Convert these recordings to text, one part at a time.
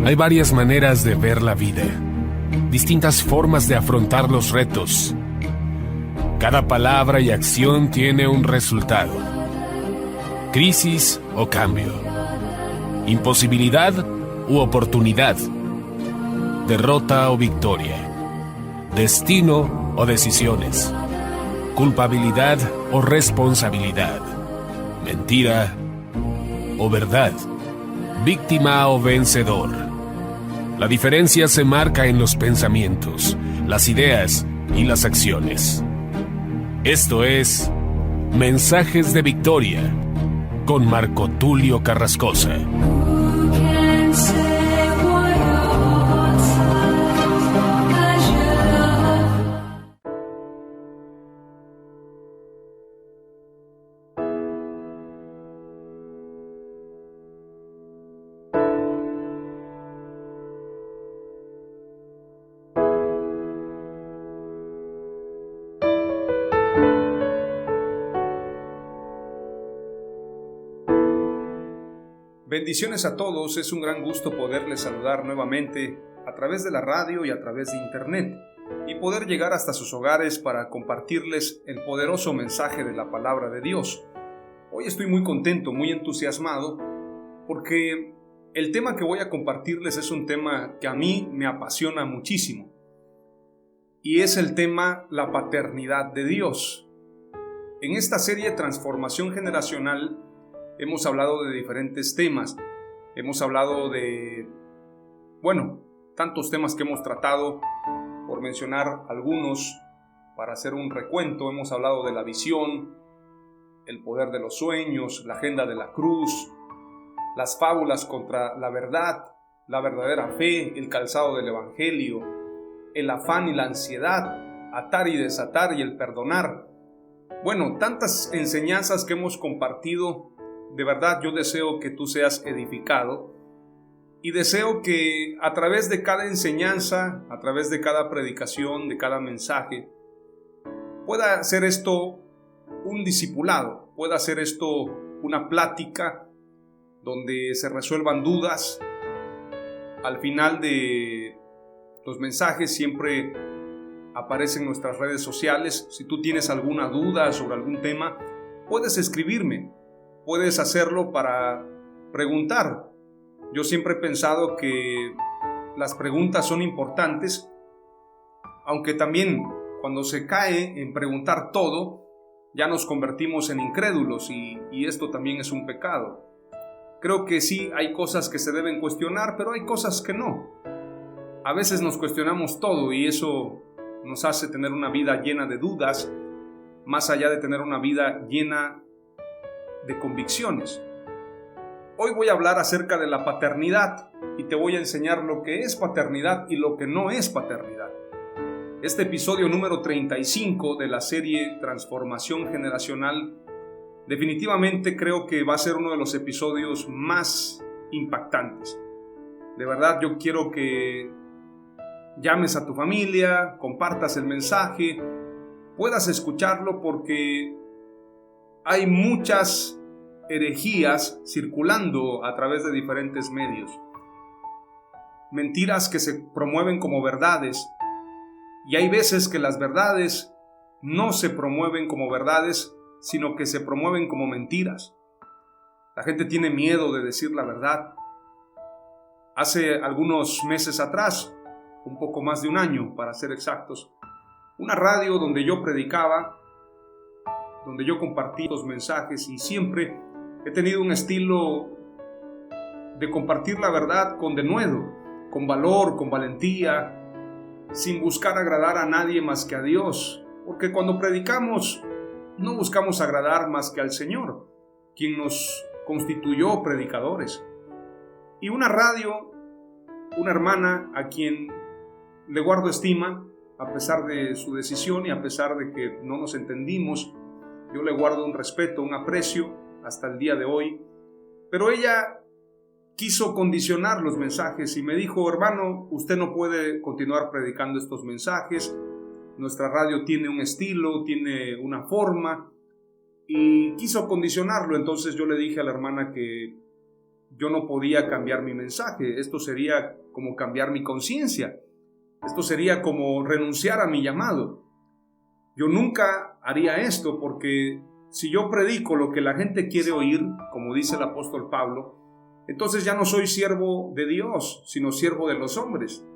Hay varias maneras de ver la vida, distintas formas de afrontar los retos. Cada palabra y acción tiene un resultado. Crisis o cambio. Imposibilidad u oportunidad. Derrota o victoria. Destino o decisiones. Culpabilidad o responsabilidad. Mentira o verdad. Víctima o vencedor. La diferencia se marca en los pensamientos, las ideas y las acciones. Esto es Mensajes de Victoria con Marco Tulio Carrascosa. Bendiciones a todos, es un gran gusto poderles saludar nuevamente a través de la radio y a través de internet y poder llegar hasta sus hogares para compartirles el poderoso mensaje de la palabra de Dios. Hoy estoy muy contento, muy entusiasmado porque el tema que voy a compartirles es un tema que a mí me apasiona muchísimo y es el tema la paternidad de Dios. En esta serie Transformación Generacional hemos hablado de diferentes temas, hemos hablado de, tantos temas que hemos tratado, por mencionar algunos, para hacer un recuento. Hemos hablado de la visión, el poder de los sueños, la agenda de la cruz, las fábulas contra la verdad, la verdadera fe, el calzado del evangelio, el afán y la ansiedad, atar y desatar y el perdonar. Tantas enseñanzas que hemos compartido. De verdad, yo deseo que tú seas edificado y deseo que a través de cada enseñanza, a través de cada predicación, de cada mensaje, pueda ser esto un discipulado, pueda ser esto una plática donde se resuelvan dudas. Al final de los mensajes siempre aparecen nuestras redes sociales. Si tú tienes alguna duda sobre algún tema, puedes escribirme. Puedes hacerlo para preguntar. Yo siempre he pensado que las preguntas son importantes, aunque también cuando se cae en preguntar todo, ya nos convertimos en incrédulos y esto también es un pecado. Creo que sí hay cosas que se deben cuestionar, pero hay cosas que no. A veces nos cuestionamos todo y eso nos hace tener una vida llena de dudas, más allá de tener una vida llena de convicciones. Hoy voy a hablar acerca de la paternidad y te voy a enseñar lo que es paternidad y lo que no es paternidad. Este episodio número 35 de la serie Transformación Generacional definitivamente creo que va a ser uno de los episodios más impactantes. De verdad, yo quiero que llames a tu familia, compartas el mensaje, puedas escucharlo porque hay muchas herejías circulando a través de diferentes medios. Mentiras que se promueven como verdades. Y hay veces que las verdades no se promueven como verdades, sino que se promueven como mentiras. La gente tiene miedo de decir la verdad. Hace algunos meses atrás, un poco más de un año para ser exactos, una radio donde yo predicaba, donde yo compartí los mensajes y siempre he tenido un estilo de compartir la verdad con denuedo, con valor, con valentía, sin buscar agradar a nadie más que a Dios, porque cuando predicamos no buscamos agradar más que al Señor, quien nos constituyó predicadores. Y una radio, una hermana a quien le guardo estima, a pesar de su decisión y a pesar de que no nos entendimos, yo le guardo un respeto, un aprecio hasta el día de hoy. Pero ella quiso condicionar los mensajes y me dijo: hermano, usted no puede continuar predicando estos mensajes. Nuestra radio tiene un estilo, tiene una forma. Y quiso condicionarlo. Entonces yo le dije a la hermana que yo no podía cambiar mi mensaje. Esto sería como cambiar mi conciencia. Esto sería como renunciar a mi llamado. Yo nunca haría esto, porque si yo predico lo que la gente quiere oír, como dice el apóstol Pablo, entonces ya no soy siervo de Dios, sino siervo de los hombres.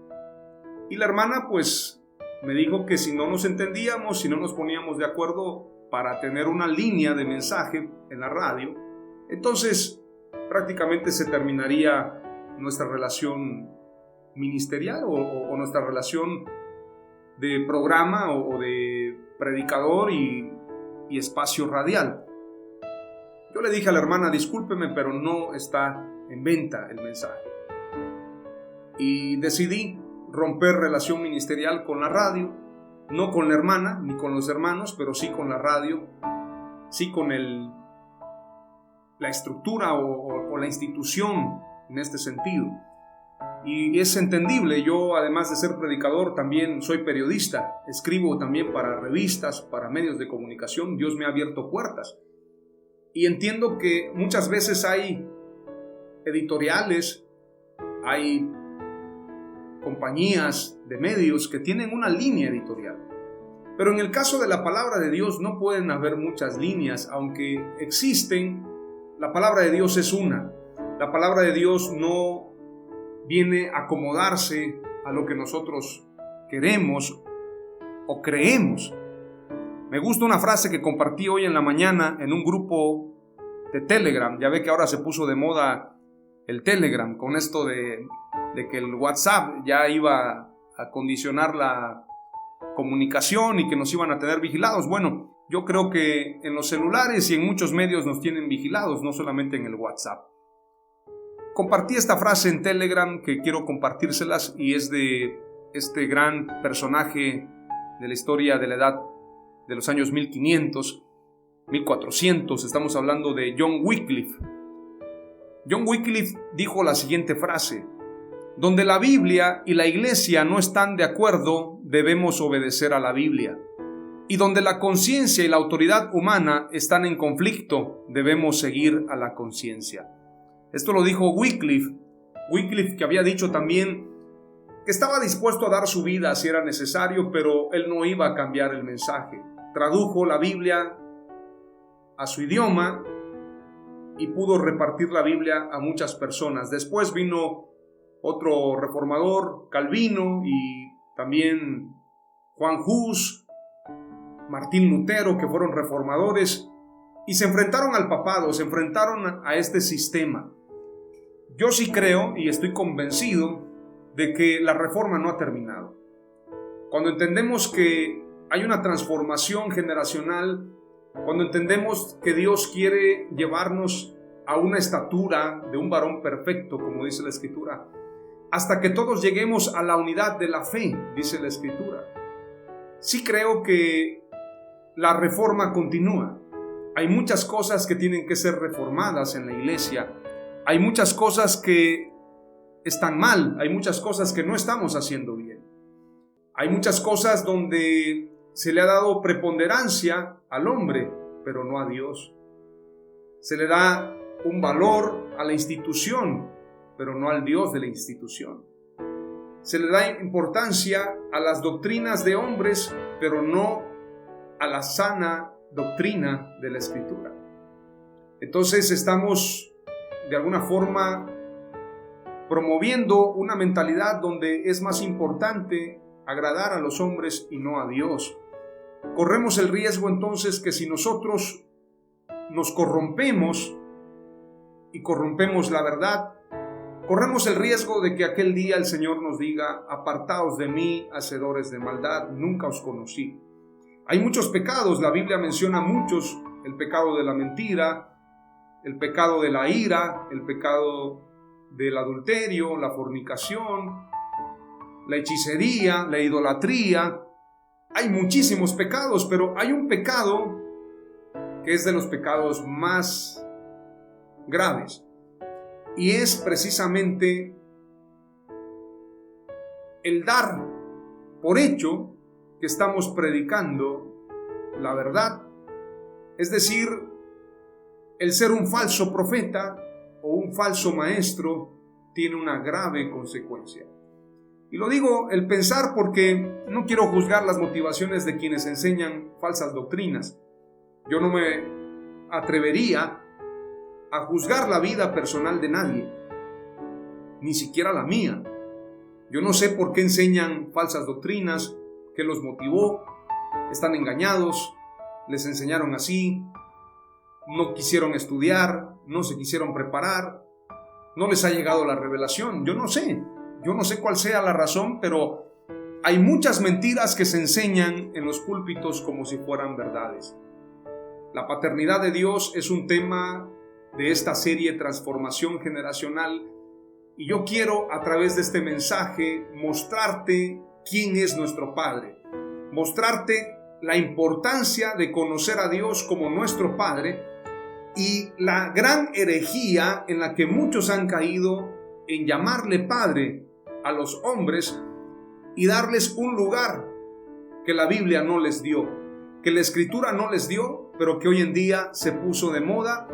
Y la hermana pues me dijo que si no nos entendíamos, si no nos poníamos de acuerdo para tener una línea de mensaje en la radio, entonces prácticamente se terminaría nuestra relación ministerial o nuestra relación de programa o de predicador y espacio radial. Yo le dije a la hermana, discúlpeme, pero no está en venta el mensaje. Y decidí romper relación ministerial con la radio, no con la hermana ni con los hermanos, pero sí con la radio, sí con la estructura o la institución en este sentido. Y es entendible. Yo, además de ser predicador, también soy periodista, escribo también para revistas, para medios de comunicación. Dios me ha abierto puertas y entiendo que muchas veces hay editoriales, hay compañías de medios que tienen una línea editorial, pero en el caso de la palabra de Dios no pueden haber muchas líneas. Aunque existen, la palabra de Dios es una. La palabra de Dios no viene a acomodarse a lo que nosotros queremos o creemos. Me gusta una frase que compartí hoy en la mañana en un grupo de Telegram. Ya ve que ahora se puso de moda el Telegram, con esto de que el WhatsApp ya iba a condicionar la comunicación y que nos iban a tener vigilados. Bueno, yo creo que en los celulares y en muchos medios nos tienen vigilados, no solamente en el WhatsApp. Compartí esta frase en Telegram que quiero compartírselas, y es de este gran personaje de la historia de la edad de los años 1500, 1400. Estamos hablando de John Wycliffe. John Wycliffe dijo la siguiente frase: donde la Biblia y la Iglesia no están de acuerdo, debemos obedecer a la Biblia. Y donde la conciencia y la autoridad humana están en conflicto, debemos seguir a la conciencia. Esto lo dijo Wycliffe. Wycliffe, que había dicho también que estaba dispuesto a dar su vida si era necesario, pero él no iba a cambiar el mensaje. Tradujo la Biblia a su idioma y pudo repartir la Biblia a muchas personas. Después vino otro reformador, Calvino, y también Juan Hus, Martín Lutero, que fueron reformadores, y se enfrentaron al papado, se enfrentaron a este sistema. Yo sí creo y estoy convencido de que la reforma no ha terminado. Cuando entendemos que hay una transformación generacional, cuando entendemos que Dios quiere llevarnos a una estatura de un varón perfecto, como dice la Escritura, hasta que todos lleguemos a la unidad de la fe, dice la Escritura. Sí creo que la reforma continúa. Hay muchas cosas que tienen que ser reformadas en la iglesia. Hay muchas cosas que están mal. Hay muchas cosas que no estamos haciendo bien. Hay muchas cosas donde se le ha dado preponderancia al hombre, pero no a Dios. Se le da un valor a la institución, pero no al Dios de la institución. Se le da importancia a las doctrinas de hombres, pero no a la sana doctrina de la Escritura. Entonces estamos de alguna forma promoviendo una mentalidad donde es más importante agradar a los hombres y no a Dios. Corremos el riesgo entonces que si nosotros nos corrompemos y corrompemos la verdad, corremos el riesgo de que aquel día el Señor nos diga: apartaos de mí, hacedores de maldad, nunca os conocí. Hay muchos pecados, la Biblia menciona muchos: el pecado de la mentira, el pecado de la ira, el pecado del adulterio, la fornicación, la hechicería, la idolatría. Hay muchísimos pecados, pero hay un pecado que es de los pecados más graves, y es precisamente el dar por hecho que estamos predicando la verdad, es decir, el ser un falso profeta o un falso maestro tiene una grave consecuencia. Y lo digo el pensar porque no quiero juzgar las motivaciones de quienes enseñan falsas doctrinas. Yo no me atrevería a juzgar la vida personal de nadie, ni siquiera la mía. Yo no sé por qué enseñan falsas doctrinas, qué los motivó, están engañados, les enseñaron así, no quisieron estudiar, no se quisieron preparar, no les ha llegado la revelación. Yo no sé cuál sea la razón, pero hay muchas mentiras que se enseñan en los púlpitos como si fueran verdades. La paternidad de Dios es un tema de esta serie Transformación Generacional, y yo quiero a través de este mensaje mostrarte quién es nuestro Padre, mostrarte la importancia de conocer a Dios como nuestro Padre y la gran herejía en la que muchos han caído en llamarle Padre a los hombres y darles un lugar que la Biblia no les dio, que la Escritura no les dio, pero que hoy en día se puso de moda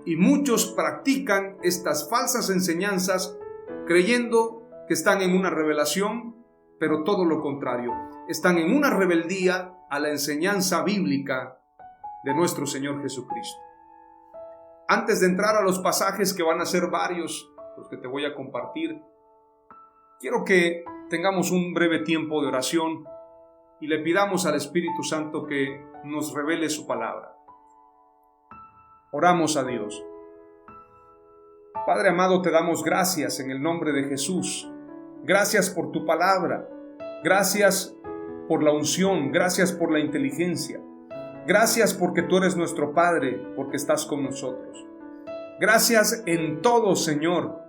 y muchos practican estas falsas enseñanzas creyendo que están en una revelación, pero todo lo contrario, están en una rebeldía a la enseñanza bíblica de nuestro Señor Jesucristo. Antes de entrar a los pasajes, que van a ser varios los que te voy a compartir, quiero que tengamos un breve tiempo de oración y le pidamos al Espíritu Santo que nos revele su palabra. Oramos a Dios. Padre amado, te damos gracias en el nombre de Jesús. Gracias por tu palabra. Gracias por la unción. Gracias por la inteligencia. Gracias porque tú eres nuestro Padre, porque estás con nosotros. Gracias en todo, Señor.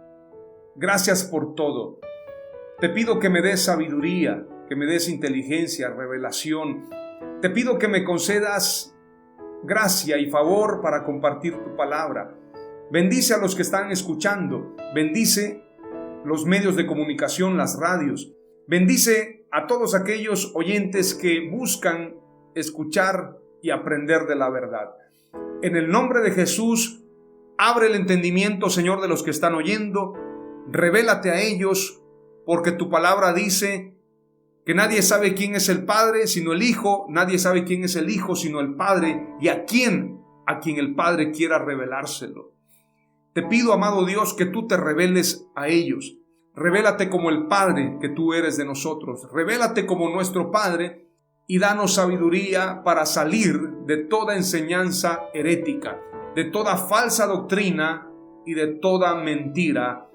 Gracias por todo. Te pido que me des sabiduría, que me des inteligencia, revelación. Te pido que me concedas gracia y favor para compartir tu palabra. Bendice a los que están escuchando. Bendice los medios de comunicación, las radios. Bendice a todos aquellos oyentes que buscan escuchar y aprender de la verdad. En el nombre de Jesús, abre el entendimiento, Señor, de los que están oyendo. Revélate a ellos, porque tu palabra dice que nadie sabe quién es el Padre sino el Hijo, nadie sabe quién es el Hijo sino el Padre, y a quien el Padre quiera revelárselo. Te pido, amado Dios, que tú te reveles a ellos. Revélate como el Padre que tú eres de nosotros. Revélate como nuestro Padre y danos sabiduría para salir de toda enseñanza herética, de toda falsa doctrina y de toda mentira.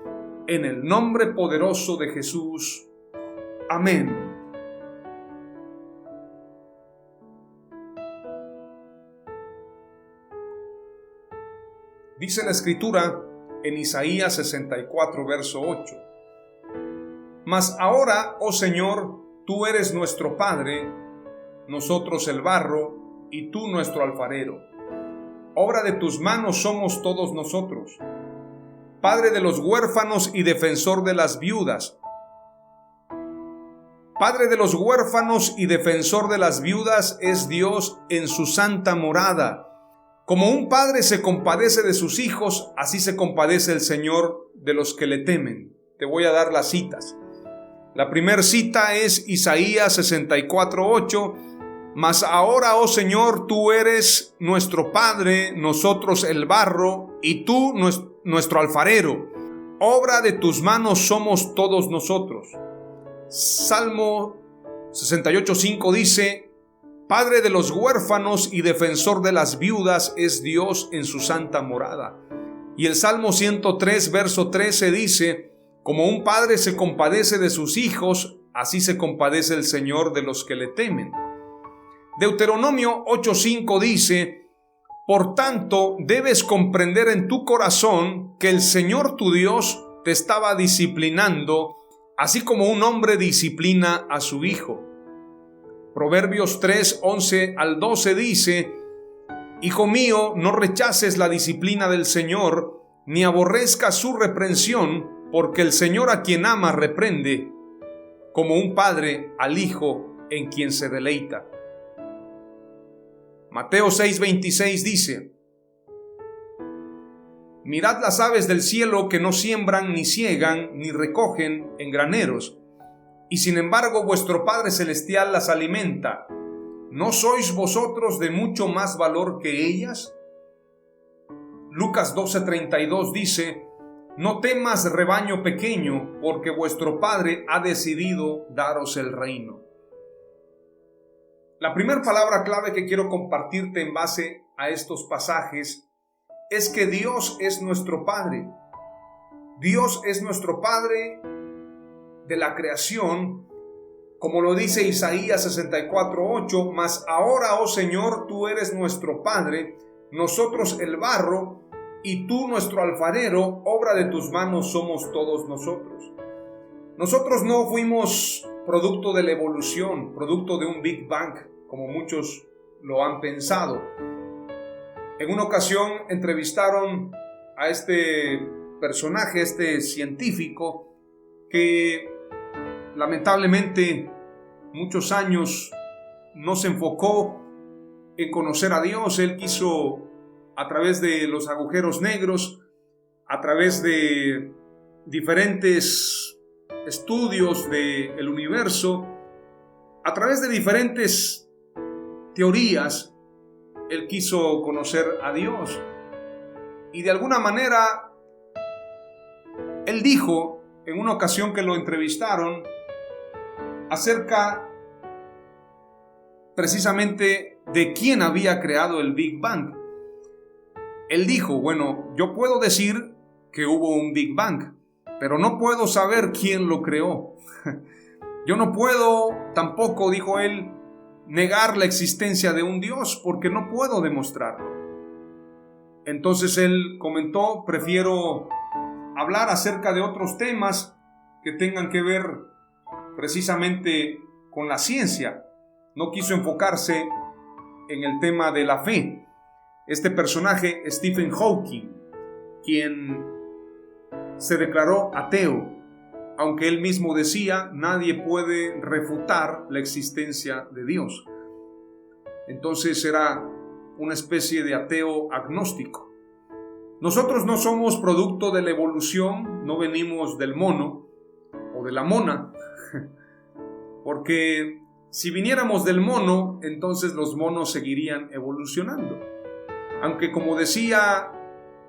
En el nombre poderoso de Jesús. Amén. Dice la Escritura en Isaías 64, verso 8. Mas ahora, oh Señor, tú eres nuestro Padre, nosotros el barro, y tú nuestro alfarero. Obra de tus manos somos todos nosotros. Padre de los huérfanos y defensor de las viudas. Padre de los huérfanos y defensor de las viudas es Dios en su santa morada. Como un padre se compadece de sus hijos, así se compadece el Señor de los que le temen. Te voy a dar las citas. La primera cita es Isaías 64:8. Mas ahora, oh Señor, tú eres nuestro Padre, nosotros el barro, y tú nuestro alfarero. Obra de tus manos somos todos nosotros. Salmo 68:5 dice: Padre de los huérfanos y defensor de las viudas es Dios en su santa morada. Y el Salmo 103, verso 13 dice: Como un padre se compadece de sus hijos, así se compadece el Señor de los que le temen. Deuteronomio 8:5 dice: Por tanto, debes comprender en tu corazón que el Señor tu Dios te estaba disciplinando, así como un hombre disciplina a su hijo. Proverbios 3:11 al 12 dice: Hijo mío, no rechaces la disciplina del Señor, ni aborrezcas su reprensión, porque el Señor a quien ama reprende, como un padre al hijo en quien se deleita. Mateo 6:26 dice: Mirad las aves del cielo, que no siembran, ni siegan, ni recogen en graneros, y sin embargo vuestro Padre Celestial las alimenta. ¿No sois vosotros de mucho más valor que ellas? Lucas 12:32 dice: no temas, rebaño pequeño, porque vuestro Padre ha decidido daros el reino. La primera palabra clave que quiero compartirte en base a estos pasajes es que Dios es nuestro Padre. Dios es nuestro Padre de la creación, como lo dice Isaías 64:8, mas ahora, oh Señor, tú eres nuestro Padre, nosotros el barro, y tú nuestro alfarero, obra de tus manos somos todos nosotros. Nosotros no fuimos producto de la evolución, producto de un Big Bang, como muchos lo han pensado. En una ocasión entrevistaron a este personaje, este científico, que lamentablemente muchos años no se enfocó en conocer a Dios. Él quiso, a través de los agujeros negros, a través de diferentes estudios del universo, a través de diferentes teorías, él quiso conocer a Dios. Y de alguna manera, él dijo en una ocasión que lo entrevistaron acerca precisamente de quién había creado el Big Bang. Él dijo: bueno, yo puedo decir que hubo un Big Bang, pero no puedo saber quién lo creó. Yo no puedo tampoco, dijo él, negar la existencia de un Dios, porque no puedo demostrarlo. Entonces él comentó: prefiero hablar acerca de otros temas que tengan que ver precisamente con la ciencia. No quiso enfocarse en el tema de la fe. Este personaje, Stephen Hawking, quien se declaró ateo, aunque él mismo decía: nadie puede refutar la existencia de Dios. Entonces era una especie de ateo agnóstico. Nosotros no somos producto de la evolución, no venimos del mono o de la mona, porque si viniéramos del mono, entonces los monos seguirían evolucionando. Aunque, como decía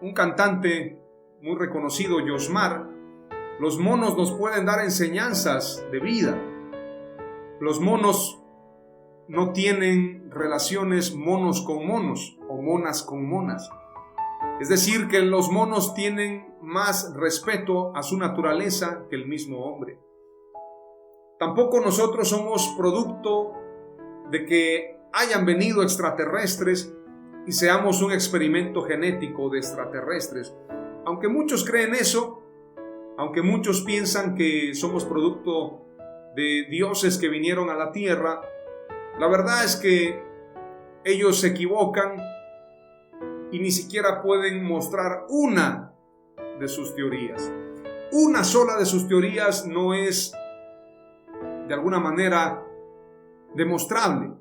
un cantante muy reconocido, Yosmar, los monos nos pueden dar enseñanzas de vida. Los monos no tienen relaciones monos con monos o monas con monas. Es decir, que los monos tienen más respeto a su naturaleza que el mismo hombre. Tampoco nosotros somos producto de que hayan venido extraterrestres y seamos un experimento genético de extraterrestres. Aunque muchos creen eso, aunque muchos piensan que somos producto de dioses que vinieron a la tierra, la verdad es que ellos se equivocan y ni siquiera pueden mostrar una de sus teorías. Una sola de sus teorías no es de alguna manera demostrable.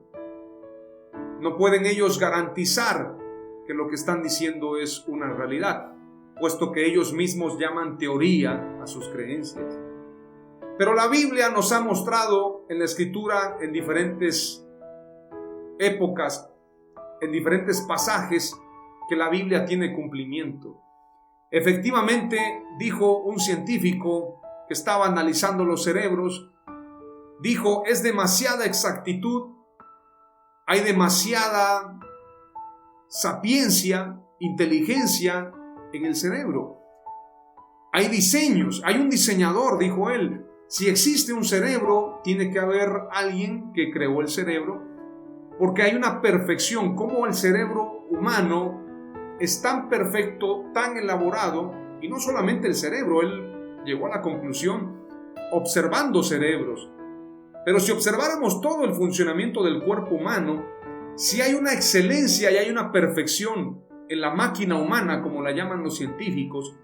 No pueden ellos garantizar que lo que están diciendo es una realidad, puesto que ellos mismos llaman teoría a sus creencias. Pero la Biblia nos ha mostrado en la Escritura, en diferentes épocas, en diferentes pasajes, que la Biblia tiene cumplimiento. Efectivamente, dijo un científico que estaba analizando los cerebros, dijo: es demasiada exactitud, hay demasiada sapiencia, inteligencia en el cerebro. Hay diseños, hay un diseñador, dijo él. Si existe un cerebro, tiene que haber alguien que creó el cerebro, porque hay una perfección. Como el cerebro humano es tan perfecto, tan elaborado, y no solamente el cerebro, él llegó a la conclusión observando cerebros. Pero si observáramos todo el funcionamiento del cuerpo humano, si hay una excelencia y hay una perfección en la máquina humana, como la llaman los científicos,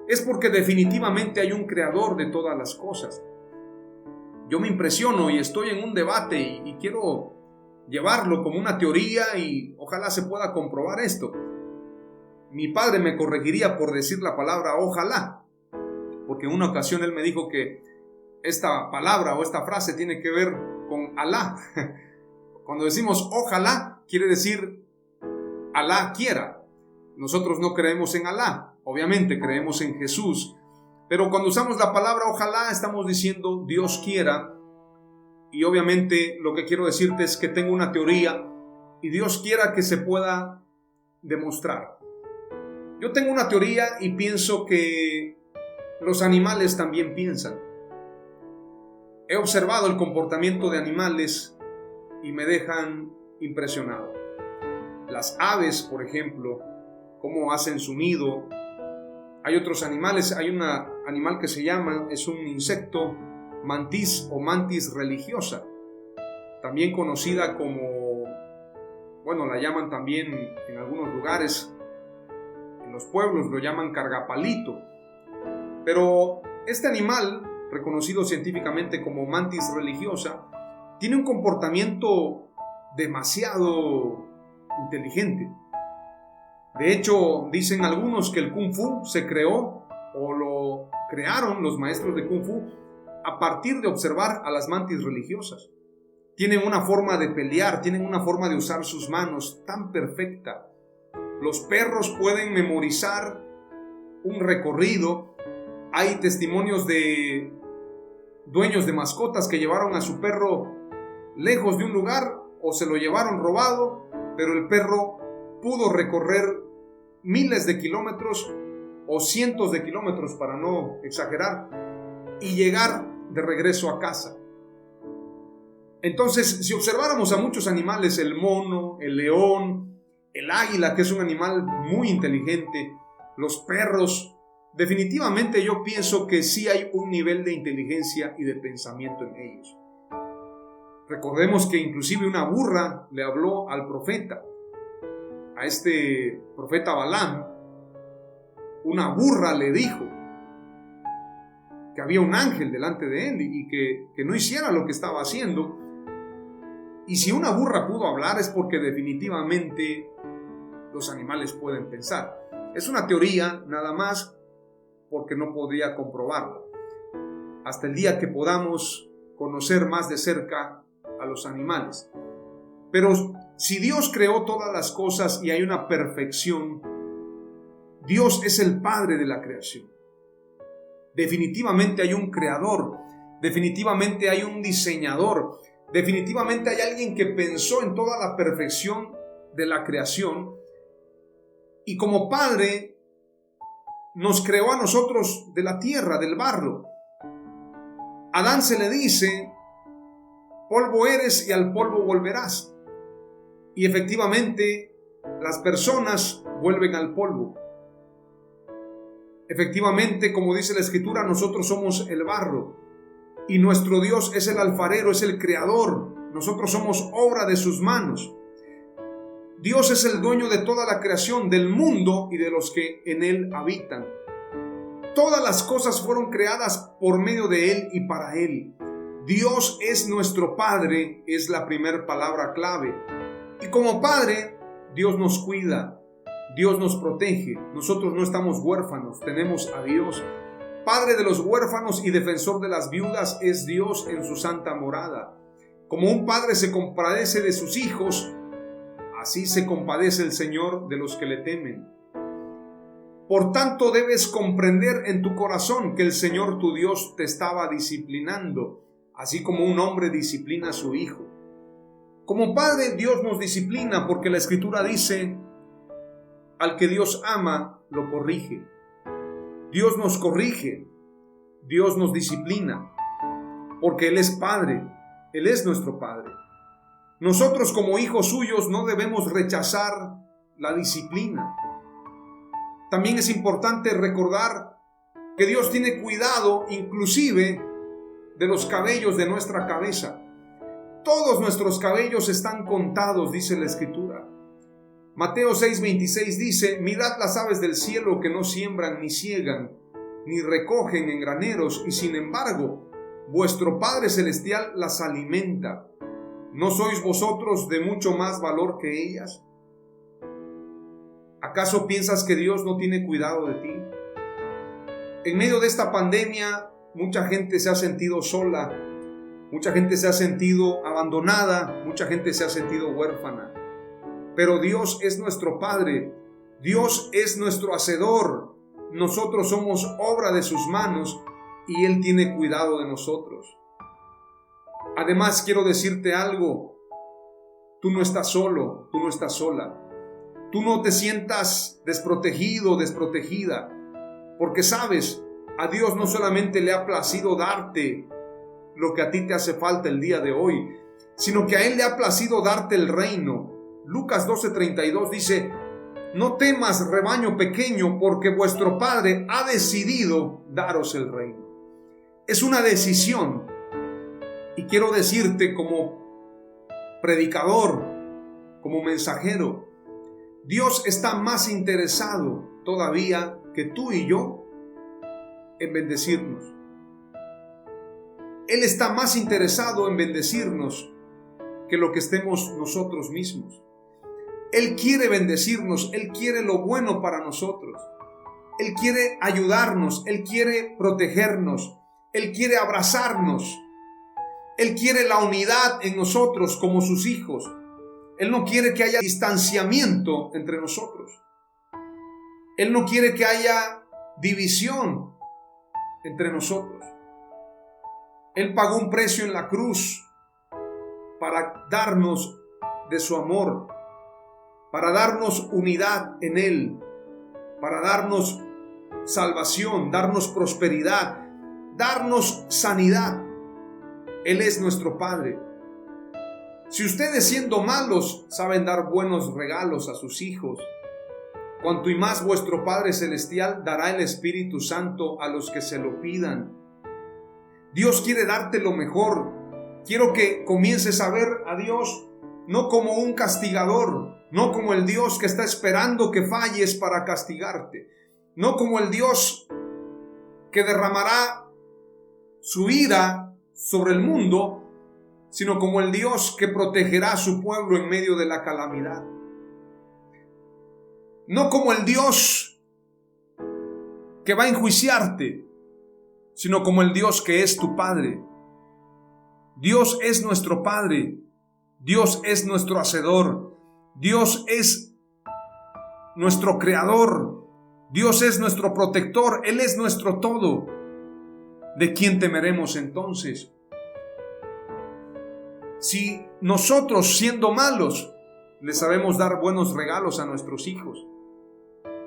es porque definitivamente hay un creador de todas las cosas. Yo me impresiono y estoy en un debate y quiero llevarlo como una teoría y ojalá se pueda comprobar esto. mi padre me corregiría por decir la palabra ojalá, porque en una ocasión él me dijo que esta palabra o esta frase tiene que ver con Alá. Cuando decimos ojalá, quiere decir Alá quiera. Nosotros no creemos en Alá, obviamente creemos en Jesús, pero cuando usamos la palabra ojalá estamos diciendo Dios quiera. Y obviamente lo que quiero decirte es que tengo una teoría y Dios quiera que se pueda demostrar. Yo tengo una teoría y pienso que los animales también piensan. He observado el comportamiento de animales y me dejan impresionado. Las aves, por ejemplo, cómo hacen su nido. Hay otros animales, hay un animal que se llama, es un insecto, mantis o mantis religiosa, también conocida como, la llaman también en algunos lugares, en los pueblos lo llaman cargapalito. Pero este animal, reconocido científicamente como mantis religiosa, tiene un comportamiento demasiado inteligente. De hecho, dicen algunos que el Kung Fu se creó o lo crearon los maestros de Kung Fu a partir de observar a las mantis religiosas. Tienen una forma de pelear, tienen una forma de usar sus manos tan perfecta. Los perros pueden memorizar un recorrido. Hay testimonios de dueños de mascotas que llevaron a su perro lejos de un lugar o se lo llevaron robado, pero el perro pudo recorrer miles de kilómetros o cientos de kilómetros, para no exagerar, y llegar de regreso a casa. Entonces, si observáramos a muchos animales, el mono, el león, el águila, que es un animal muy inteligente, los perros, definitivamente yo pienso que sí hay un nivel de inteligencia y de pensamiento en ellos. Recordemos que inclusive una burra le habló al profeta, a este profeta Balaam. Una burra le dijo que había un ángel delante de él y que no hiciera lo que estaba haciendo. Y si una burra pudo hablar es porque definitivamente los animales pueden pensar. Es una teoría nada más, porque no podría comprobarlo. Hasta el día que podamos conocer más de cerca a los animales. Pero si Dios creó todas las cosas y hay una perfección, Dios es el Padre de la creación. Definitivamente hay un creador, definitivamente hay un diseñador, definitivamente hay alguien que pensó en toda la perfección de la creación, y como Padre nos creó a nosotros de la tierra, del barro. A Adán se le dice: polvo eres y al polvo volverás. Y efectivamente las personas vuelven al polvo. Efectivamente, como dice la Escritura, nosotros somos el barro y nuestro Dios es el alfarero, es el creador. Nosotros somos obra de sus manos. Dios es el dueño de toda la creación, del mundo y de los que en él habitan. Todas las cosas fueron creadas por medio de él y para él. Dios es nuestro Padre, es la primera palabra clave. Y como Padre, Dios nos cuida, Dios nos protege. Nosotros no estamos huérfanos, tenemos a Dios. Padre de los huérfanos y defensor de las viudas es Dios en su santa morada. Como un padre se compadece de sus hijos, así se compadece el Señor de los que le temen. Por tanto, debes comprender en tu corazón que el Señor tu Dios te estaba disciplinando, así como un hombre disciplina a su hijo. Como padre, Dios nos disciplina porque la Escritura dice: al que Dios ama, lo corrige. Dios nos corrige, Dios nos disciplina, porque Él es Padre, Él es nuestro Padre. Nosotros como hijos suyos no debemos rechazar la disciplina. También es importante recordar que Dios tiene cuidado inclusive de los cabellos de nuestra cabeza. Todos nuestros cabellos están contados, dice la Escritura. Mateo 6:26 dice: mirad las aves del cielo, que no siembran ni siegan, ni recogen en graneros, y sin embargo, vuestro Padre Celestial las alimenta. ¿No sois vosotros de mucho más valor que ellas? ¿Acaso piensas que Dios no tiene cuidado de ti? En medio de esta pandemia, mucha gente se ha sentido sola, mucha gente se ha sentido abandonada, mucha gente se ha sentido huérfana. Pero Dios es nuestro Padre, Dios es nuestro Hacedor, nosotros somos obra de sus manos y Él tiene cuidado de nosotros. Además, quiero decirte algo, tú no estás solo, tú no estás sola. Tú no te sientas desprotegido, desprotegida, porque sabes, a Dios no solamente le ha placido darte lo que a ti te hace falta el día de hoy, sino que a Él le ha placido darte el reino. Lucas 12:32 dice: no temas, rebaño pequeño, porque vuestro Padre ha decidido daros el reino. Es una decisión, y quiero decirte como predicador, como mensajero, Dios está más interesado todavía que tú y yo en bendecirnos. Él está más interesado en bendecirnos que lo que estemos nosotros mismos. Él quiere bendecirnos, Él quiere lo bueno para nosotros. Él quiere ayudarnos, Él quiere protegernos, Él quiere abrazarnos. Él quiere la unidad en nosotros como sus hijos. Él no quiere que haya distanciamiento entre nosotros. Él no quiere que haya división entre nosotros. Él pagó un precio en la cruz para darnos de su amor, para darnos unidad en Él, para darnos salvación, darnos prosperidad, darnos sanidad. Él es nuestro Padre. Si ustedes, siendo malos, saben dar buenos regalos a sus hijos, cuanto y más vuestro Padre Celestial dará el Espíritu Santo a los que se lo pidan. Dios quiere darte lo mejor. Quiero que comiences a ver a Dios no como un castigador, no como el Dios que está esperando que falles para castigarte, no como el Dios que derramará su ira sobre el mundo, sino como el Dios que protegerá a su pueblo en medio de la calamidad. No como el Dios que va a enjuiciarte, sino como el Dios que es tu Padre. Dios es nuestro Padre, Dios es nuestro Hacedor, Dios es nuestro Creador, Dios es nuestro protector, Él es nuestro todo. ¿De quién temeremos entonces? Si nosotros, siendo malos, le sabemos dar buenos regalos a nuestros hijos.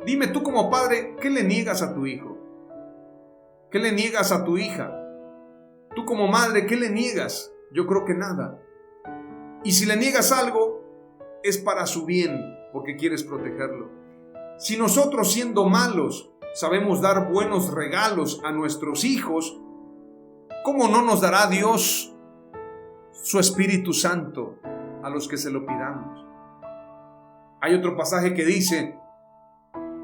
Dime tú como padre, ¿qué le niegas a tu hijo? ¿Qué le niegas a tu hija? Tú como madre, ¿qué le niegas? Yo creo que nada. Y si le niegas algo, es para su bien, porque quieres protegerlo. Si nosotros, siendo malos, sabemos dar buenos regalos a nuestros hijos, ¿cómo no nos dará Dios su Espíritu Santo a los que se lo pidamos? Hay otro pasaje que dice: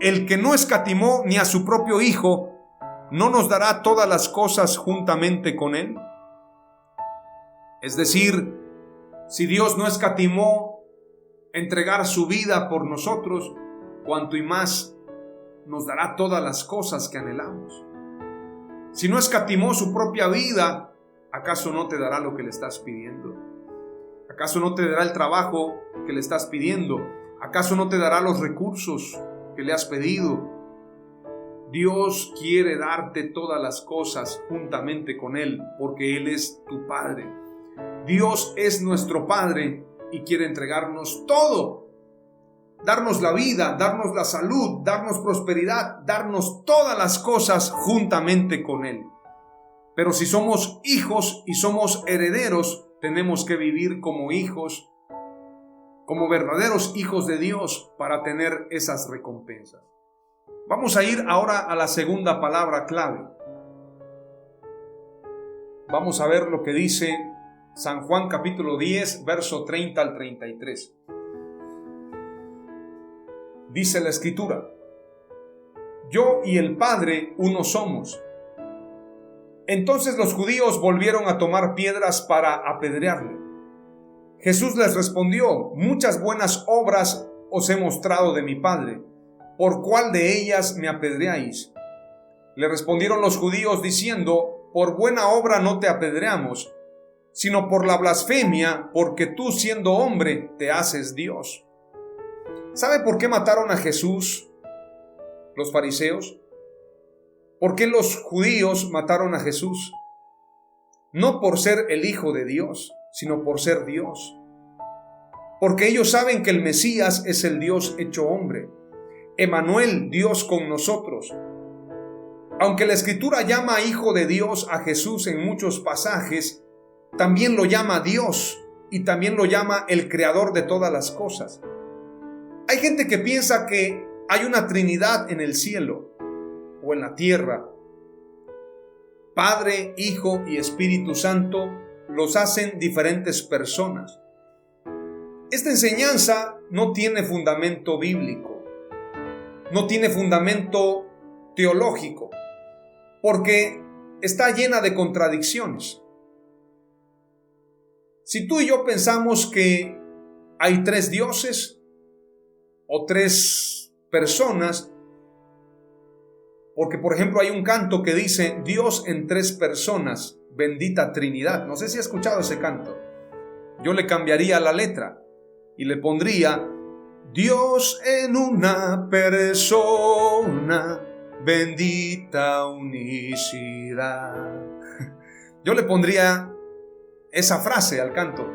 el que no escatimó ni a su propio Hijo, ¿no nos dará todas las cosas juntamente con Él? Es decir, si Dios no escatimó entregar su vida por nosotros, cuanto y más nos dará todas las cosas que anhelamos. Si no escatimó su propia vida, ¿acaso no te dará lo que le estás pidiendo? ¿Acaso no te dará el trabajo que le estás pidiendo? ¿Acaso no te dará los recursos que le has pedido? Dios quiere darte todas las cosas juntamente con Él, porque Él es tu Padre. Dios es nuestro Padre y quiere entregarnos todo. Darnos la vida, darnos la salud, darnos prosperidad, darnos todas las cosas juntamente con Él. Pero si somos hijos y somos herederos, tenemos que vivir como hijos, como verdaderos hijos de Dios, para tener esas recompensas. Vamos a ir ahora a la segunda palabra clave. Vamos a ver lo que dice San Juan capítulo 10, verso 30 al 33. Dice la Escritura: yo y el Padre uno somos. Entonces los judíos volvieron a tomar piedras para apedrearle. Jesús les respondió: muchas buenas obras os he mostrado de mi Padre. ¿por cuál de ellas me apedreáis? Le respondieron los judíos diciendo: por buena obra no te apedreamos, sino por la blasfemia, porque tú, siendo hombre, te haces Dios. ¿Sabe por qué mataron a Jesús los fariseos? ¿Por qué los judíos mataron a Jesús? No por ser el Hijo de Dios, sino por ser Dios. Porque ellos saben que el Mesías es el Dios hecho hombre, Emmanuel, Dios con nosotros. Aunque la Escritura llama Hijo de Dios a Jesús en muchos pasajes, también lo llama Dios y también lo llama el Creador de todas las cosas. Hay gente que piensa que hay una Trinidad en el cielo o en la tierra. Padre, Hijo y Espíritu Santo los hacen diferentes personas. Esta enseñanza no tiene fundamento bíblico, no tiene fundamento teológico, porque está llena de contradicciones. Si tú y yo pensamos que hay tres dioses o tres personas, porque por ejemplo hay un canto que dice Dios en tres personas, bendita Trinidad. No sé si has escuchado ese canto. Yo le cambiaría la letra y le pondría Dios en una persona, bendita unicidad. Yo le pondría esa frase al canto,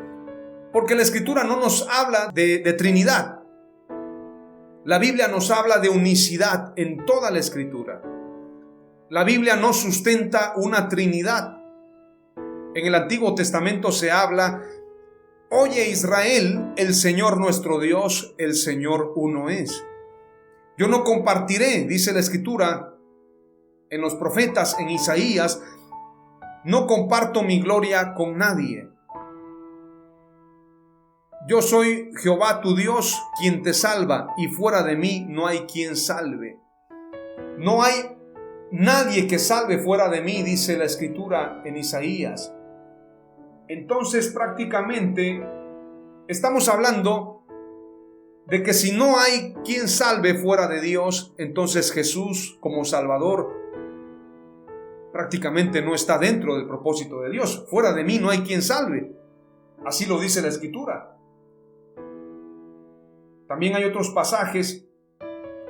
porque la Escritura no nos habla de Trinidad. La Biblia nos habla de unicidad en toda la Escritura. La Biblia no sustenta una Trinidad. En el Antiguo Testamento se habla: oye Israel, el Señor nuestro Dios, el Señor uno es. Yo no compartiré, dice la Escritura en los profetas, en Isaías, no comparto mi gloria con nadie. Yo soy Jehová tu Dios, quien te salva, y fuera de mí no hay quien salve. No hay nadie que salve fuera de mí, dice la Escritura en Isaías. Entonces prácticamente estamos hablando de que si no hay quien salve fuera de Dios, entonces Jesús como Salvador prácticamente no está dentro del propósito de Dios. Fuera de mí no hay quien salve. Así lo dice la Escritura. También hay otros pasajes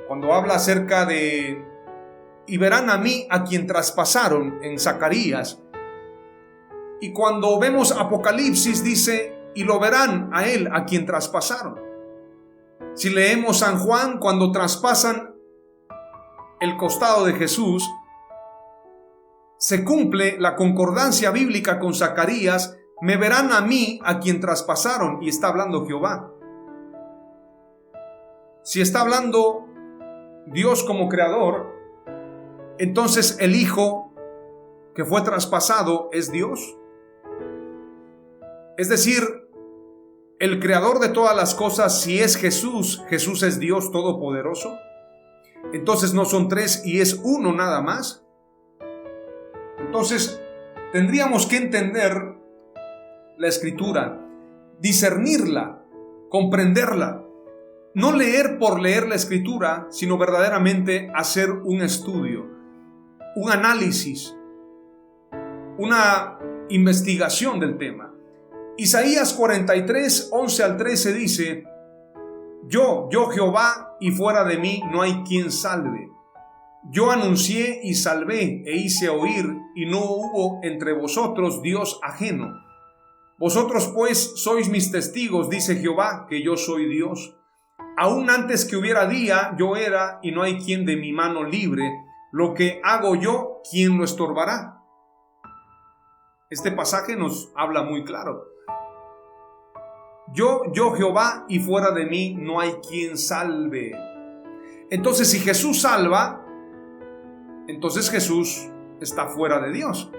cuando habla acerca de y verán a mí a quien traspasaron en Zacarías. Y cuando vemos Apocalipsis dice y lo verán a él a quien traspasaron. Si leemos San Juan, cuando traspasan el costado de Jesús, se cumple la concordancia bíblica con Zacarías: me verán a mí a quien traspasaron, y está hablando Jehová. Si está hablando Dios como creador, entonces el Hijo que fue traspasado es Dios. Es decir, el creador de todas las cosas, si es Jesús, Jesús es Dios todopoderoso. Entonces no son tres y es uno nada más. Entonces tendríamos que entender la Escritura, discernirla, comprenderla. No leer por leer la Escritura, sino verdaderamente hacer un estudio, un análisis, una investigación del tema. Isaías 43, 11 al 13 dice: Yo Jehová, y fuera de mí no hay quien salve. Yo anuncié y salvé e hice oír, y no hubo entre vosotros Dios ajeno. Vosotros pues sois mis testigos, dice Jehová, que yo soy Dios. Aún antes que hubiera día, yo era, y no hay quien de mi mano libre. Lo que hago yo, ¿quién lo estorbará? Este pasaje nos habla muy claro. Yo Jehová, y fuera de mí no hay quien salve. Entonces, si Jesús salva, entonces Jesús está fuera de Dios.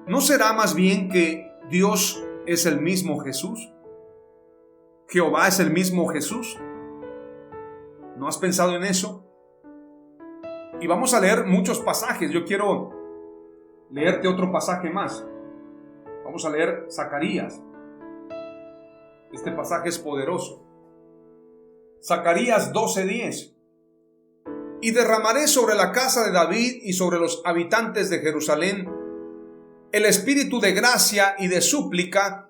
¿No será más bien que Dios es el mismo Jesús? ¿Jehová es el mismo Jesús? ¿No has pensado en eso? Y vamos a leer muchos pasajes. Yo quiero leerte otro pasaje más. Vamos a leer Zacarías. Este pasaje es poderoso. Zacarías 12:10. y derramaré sobre la casa de David y sobre los habitantes de Jerusalén el espíritu de gracia y de súplica,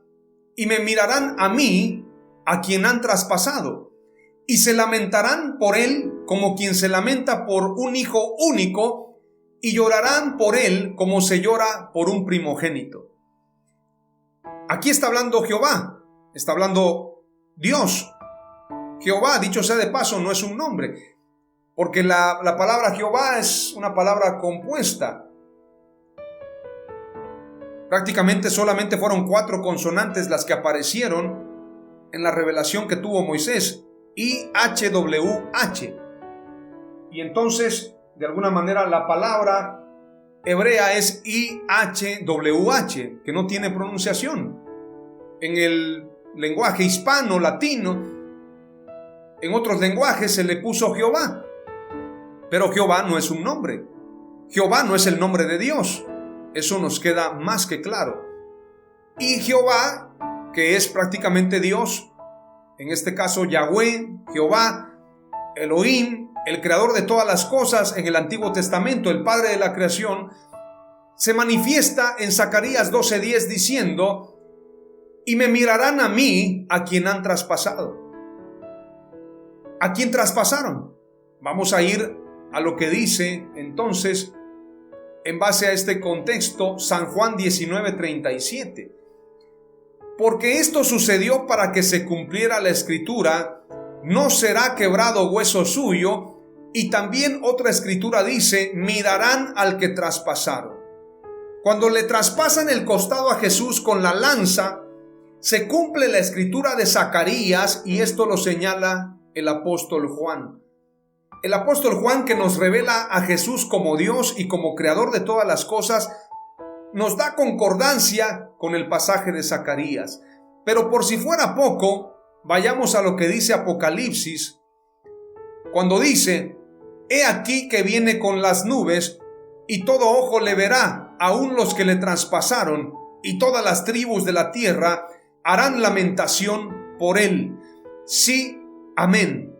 y me mirarán a mí, a quien han traspasado, y se lamentarán por él como quien se lamenta por un hijo único, y llorarán por él como se llora por un primogénito. Aquí está hablando Jehová, está hablando Dios. Jehová, dicho sea de paso, no es un nombre, porque la palabra Jehová es una palabra compuesta. Prácticamente solamente fueron 4 consonantes las que aparecieron en la revelación que tuvo Moisés, IHWH. Y entonces, de alguna manera, la palabra hebrea es IHWH, que no tiene pronunciación. En el lenguaje hispano, latino, en otros lenguajes se le puso Jehová. Pero Jehová no es un nombre. Jehová no es el nombre de Dios. Eso nos queda más que claro. Y Jehová, que es prácticamente Dios, en este caso Yahweh, Jehová, Elohim, el creador de todas las cosas en el Antiguo Testamento, el Padre de la creación, se manifiesta en Zacarías 12:10 diciendo: y me mirarán a mí, a quien han traspasado. ¿A quién traspasaron? Vamos a ir a lo que dice entonces, en base a este contexto, San Juan 19:37. Porque esto sucedió para que se cumpliera la escritura: no será quebrado hueso suyo. Y también otra escritura dice: mirarán al que traspasaron. Cuando le traspasan el costado a Jesús con la lanza, se cumple la escritura de Zacarías, y esto lo señala el apóstol Juan. El apóstol Juan, que nos revela a Jesús como Dios y como creador de todas las cosas, nos da concordancia con el pasaje de Zacarías. Pero por si fuera poco, vayamos a lo que dice Apocalipsis, cuando dice: he aquí que viene con las nubes, y todo ojo le verá, aun los que le traspasaron, y todas las tribus de la tierra harán lamentación por él. Sí, amén.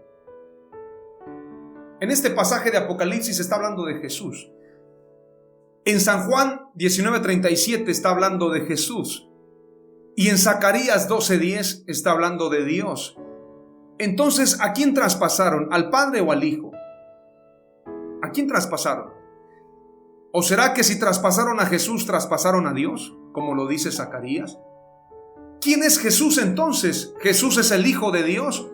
En este pasaje de Apocalipsis está hablando de Jesús. En San Juan 19:37 está hablando de Jesús. Y en Zacarías 12:10 está hablando de Dios. Entonces, ¿a quién traspasaron? ¿Al Padre o al Hijo? ¿A quién traspasaron? ¿O será que si traspasaron a Jesús, traspasaron a Dios, como lo dice Zacarías? ¿Quién es Jesús entonces? ¿Jesús es el Hijo de Dios?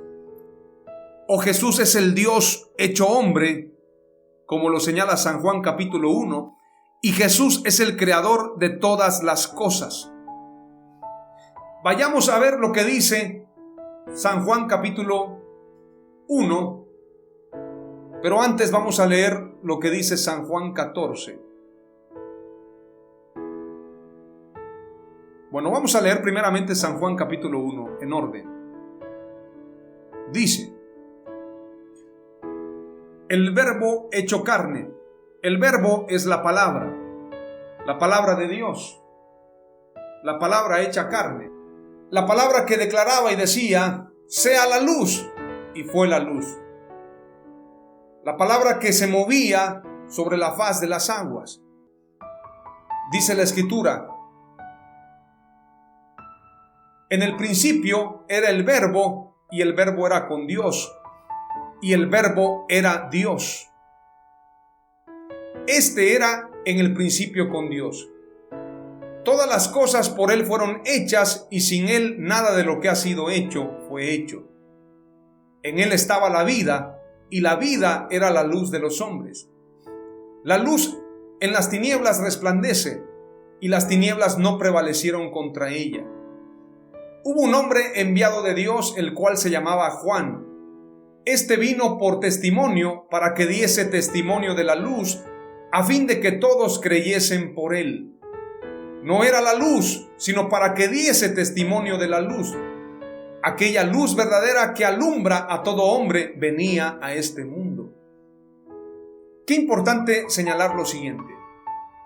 ¿O Jesús es el Dios hecho hombre, como lo señala San Juan capítulo 1? Y Jesús es el creador de todas las cosas. Vayamos a ver lo que dice San Juan capítulo 1, pero antes vamos a leer lo que dice San Juan 14. Bueno, vamos a leer primeramente San Juan capítulo 1 en orden. Dice: el verbo hecho carne. El verbo es la palabra de Dios, la palabra hecha carne, la palabra que declaraba y decía: sea la luz, y fue la luz. La palabra que se movía sobre la faz de las aguas. Dice la Escritura: en el principio era el verbo, y el verbo era con Dios, y el verbo era Dios. Este era en el principio con Dios. Todas las cosas por Él fueron hechas, y sin Él nada de lo que ha sido hecho fue hecho. En Él estaba la vida, y la vida era la luz de los hombres. La luz en las tinieblas resplandece, y las tinieblas no prevalecieron contra ella. Hubo un hombre enviado de Dios, el cual se llamaba Juan. Este vino por testimonio, para que diese testimonio de la luz, a fin de que todos creyesen por él. No era la luz, sino para que diese testimonio de la luz. Aquella luz verdadera que alumbra a todo hombre venía a este mundo. Qué importante señalar lo siguiente.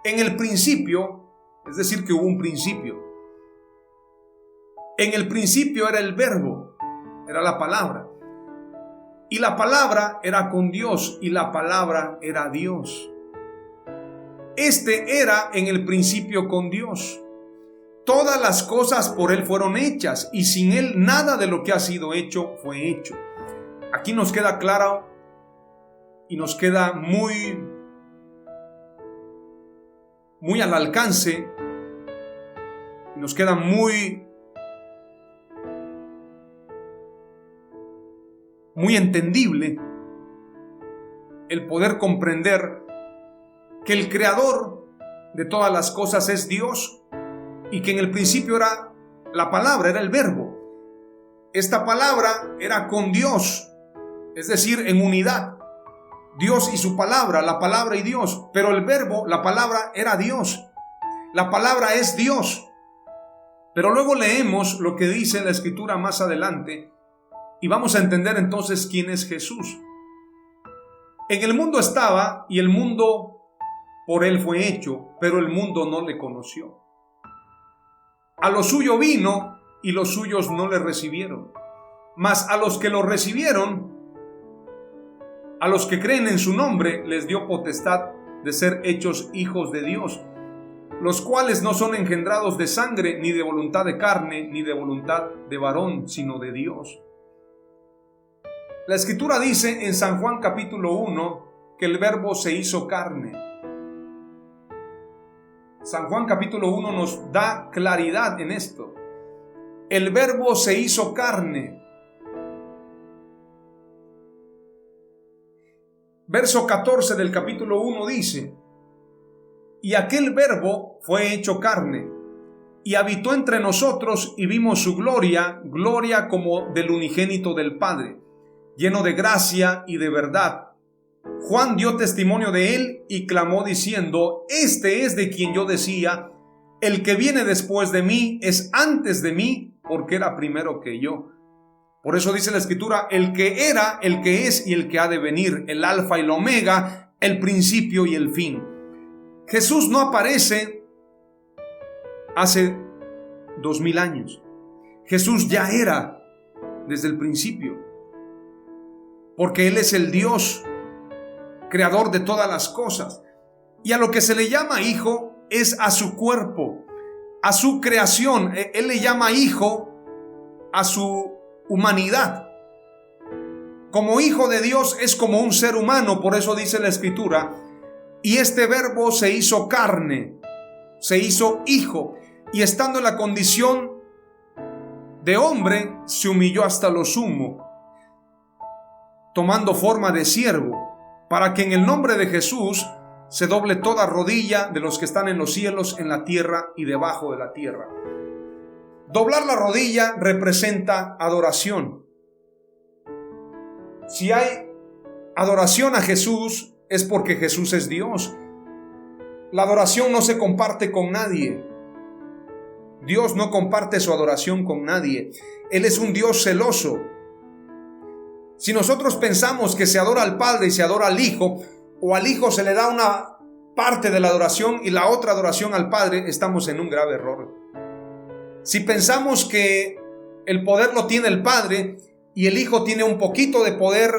En el principio, es decir, que hubo un principio. En el principio era el verbo, era la palabra. Y la palabra era con Dios, y la palabra era Dios. Este era en el principio con Dios. Todas las cosas por Él fueron hechas, y sin Él nada de lo que ha sido hecho fue hecho. Aquí nos queda claro y nos queda muy al alcance, nos queda muy entendible el poder comprender que el creador de todas las cosas es Dios y que en el principio era la palabra, era el verbo. Esta palabra era con Dios, es decir, en unidad. Dios y su palabra, la palabra y Dios, pero el verbo, la palabra, era Dios. La palabra es Dios. Pero luego leemos lo que dice la Escritura más adelante y vamos a entender entonces quién es Jesús. En el mundo estaba y el mundo por Él fue hecho, pero el mundo no le conoció. A lo suyo vino y los suyos no le recibieron. Mas a los que lo recibieron, a los que creen en su nombre, les dio potestad de ser hechos hijos de Dios, los cuales no son engendrados de sangre, ni de voluntad de carne, ni de voluntad de varón, sino de Dios. La Escritura dice en San Juan capítulo 1 que el Verbo se hizo carne. San Juan capítulo 1 nos da claridad en esto. El Verbo se hizo carne. Verso 14 del capítulo 1 dice: y aquel Verbo fue hecho carne, y habitó entre nosotros, y vimos su gloria, gloria como del unigénito del Padre, lleno de gracia y de verdad. Juan dio testimonio de él y clamó diciendo: este es de quien yo decía, el que viene después de mí es antes de mí, porque era primero que yo. Por eso dice la Escritura: el que era, el que es y el que ha de venir, el alfa y el omega, el principio y el fin. Jesús no aparece hace 2000 años. Jesús ya era desde el principio, porque Él es el Dios creador de todas las cosas. Y a lo que se le llama hijo es a su cuerpo, a su creación. Él le llama hijo a su humanidad. Como hijo de Dios es como un ser humano. Por eso dice la Escritura: y este Verbo se hizo carne, se hizo hijo, y estando en la condición de hombre, se humilló hasta lo sumo, tomando forma de siervo, para que en el nombre de Jesús se doble toda rodilla de los que están en los cielos, en la tierra y debajo de la tierra. Doblar la rodilla representa adoración. Si hay adoración a Jesús, es porque Jesús es Dios. La adoración no se comparte con nadie. Dios no comparte su adoración con nadie. Él es un Dios celoso. Si nosotros pensamos que se adora al Padre y se adora al Hijo, o al Hijo se le da una parte de la adoración y la otra adoración al Padre, estamos en un grave error. Si pensamos que el poder lo tiene el Padre y el Hijo tiene un poquito de poder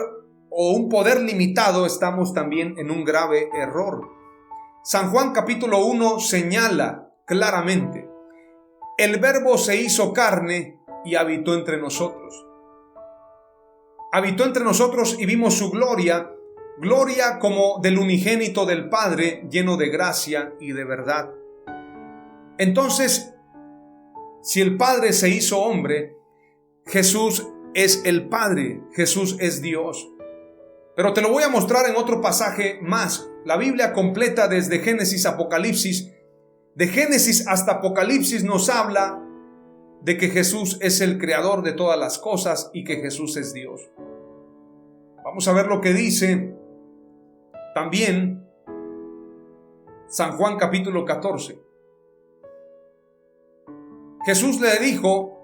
o un poder limitado, estamos también en un grave error. San Juan capítulo 1 señala claramente: el Verbo se hizo carne y habitó entre nosotros. Habitó entre nosotros y vimos su gloria, gloria como del unigénito del Padre, lleno de gracia y de verdad. Entonces, si el Padre se hizo hombre, Jesús es el Padre, Jesús es Dios. Pero te lo voy a mostrar en otro pasaje más. La Biblia completa desde Génesis a Apocalipsis, de Génesis hasta Apocalipsis, nos habla de que Jesús es el creador de todas las cosas y que Jesús es Dios. Vamos a ver lo que dice también San Juan capítulo 14. Jesús le dijo: